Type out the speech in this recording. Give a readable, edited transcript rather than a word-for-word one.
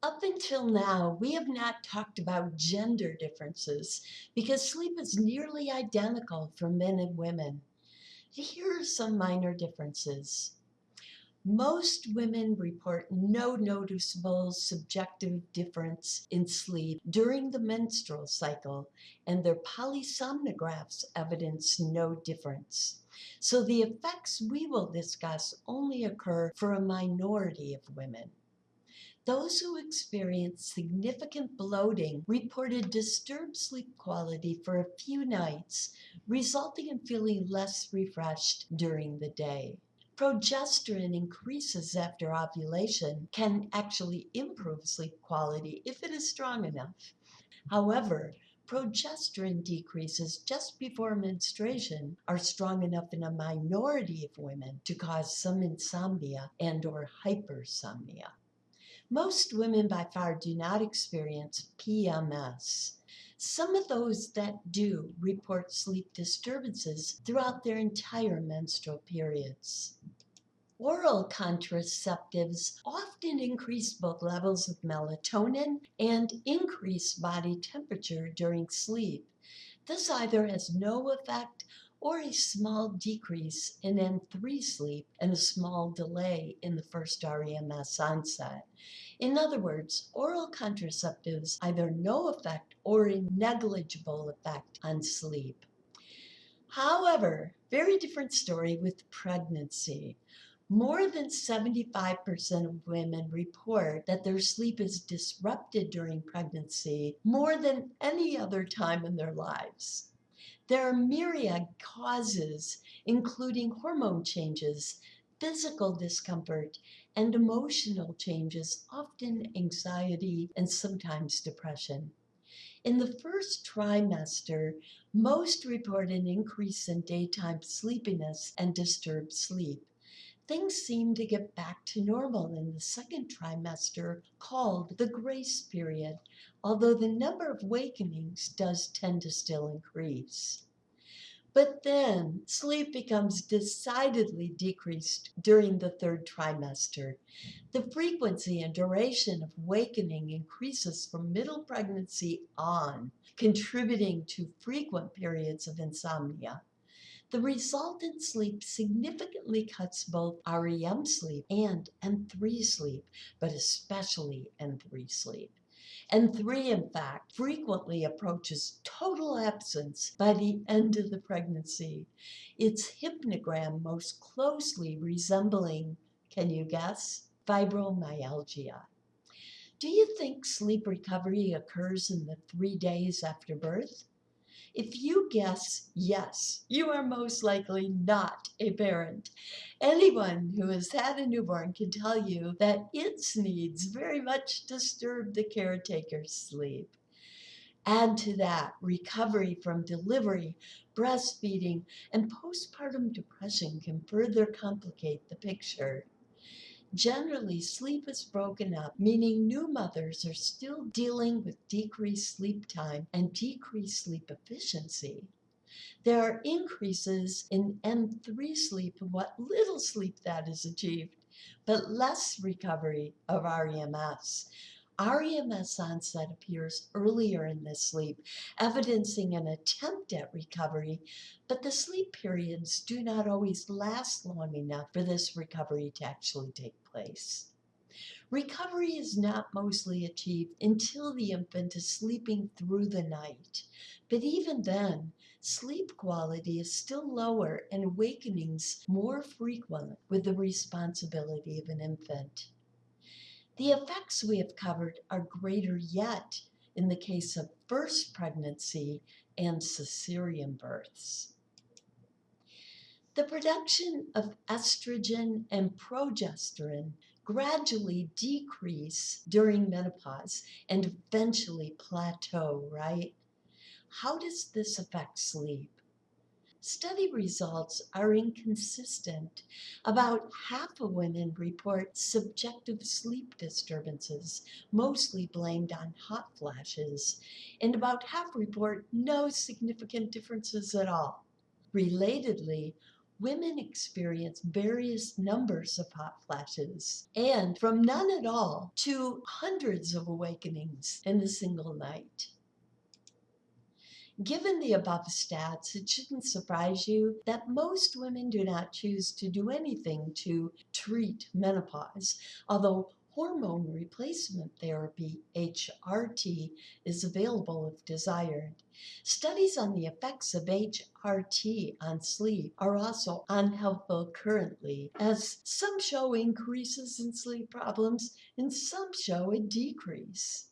Up until now, we have not talked about gender differences because sleep is nearly identical for men and women. Here are some minor differences. Most women report no noticeable subjective difference in sleep during the menstrual cycle, and their polysomnographs evidence no difference. So the effects we will discuss only occur for a minority of women. Those who experienced significant bloating reported disturbed sleep quality for a few nights, resulting in feeling less refreshed during the day. Progesterone increases after ovulation can actually improve sleep quality if it is strong enough. However, progesterone decreases just before menstruation are strong enough in a minority of women to cause some insomnia and/or hypersomnia. Most women by far do not experience PMS. Some of those that do report sleep disturbances throughout their entire menstrual periods. Oral contraceptives often increase both levels of melatonin and increase body temperature during sleep. This either has no effect or a small decrease in N3 sleep and a small delay in the first REMS onset. In other words, oral contraceptives either no effect or a negligible effect on sleep. However, very different story with pregnancy. More than 75% of women report that their sleep is disrupted during pregnancy more than any other time in their lives. There are myriad causes, including hormone changes, physical discomfort, and emotional changes, often anxiety and sometimes depression. In the first trimester, most report an increase in daytime sleepiness and disturbed sleep. Things seem to get back to normal in the second trimester, called the grace period, although the number of wakenings does tend to still increase. But then sleep becomes decidedly decreased during the third trimester. The frequency and duration of wakening increases from middle pregnancy on, contributing to frequent periods of insomnia. The resultant sleep significantly cuts both REM sleep and N3 sleep, but especially N3 sleep. N3, in fact, frequently approaches total absence by the end of the pregnancy. Its hypnogram most closely resembling, can you guess? Fibromyalgia. Do you think sleep recovery occurs in the 3 days after birth? If you guess yes, you are most likely not a parent. Anyone who has had a newborn can tell you that its needs very much disturb the caretaker's sleep. Add to that recovery from delivery, breastfeeding, and postpartum depression can further complicate the picture. Generally, sleep is broken up, meaning new mothers are still dealing with decreased sleep time and decreased sleep efficiency. There are increases in N3 sleep of what little sleep that is achieved, but less recovery of REMS. REMS onset appears earlier in the sleep, evidencing an attempt at recovery, but the sleep periods do not always last long enough for this recovery to actually take place. Recovery is not mostly achieved until the infant is sleeping through the night. But even then, sleep quality is still lower and awakenings more frequent with the responsibility of an infant. The effects we have covered are greater yet in the case of first pregnancy and cesarean births. The production of estrogen and progesterone gradually decrease during menopause and eventually plateau, right? How does this affect sleep? Study results are inconsistent. About half of women report subjective sleep disturbances, mostly blamed on hot flashes, and about half report no significant differences at all. Relatedly, women experience various numbers of hot flashes, and from none at all to hundreds of awakenings in a single night. Given the above stats, it shouldn't surprise you that most women do not choose to do anything to treat menopause, although hormone replacement therapy, HRT, is available if desired. Studies on the effects of HRT on sleep are also unhelpful currently, as some show increases in sleep problems and some show a decrease.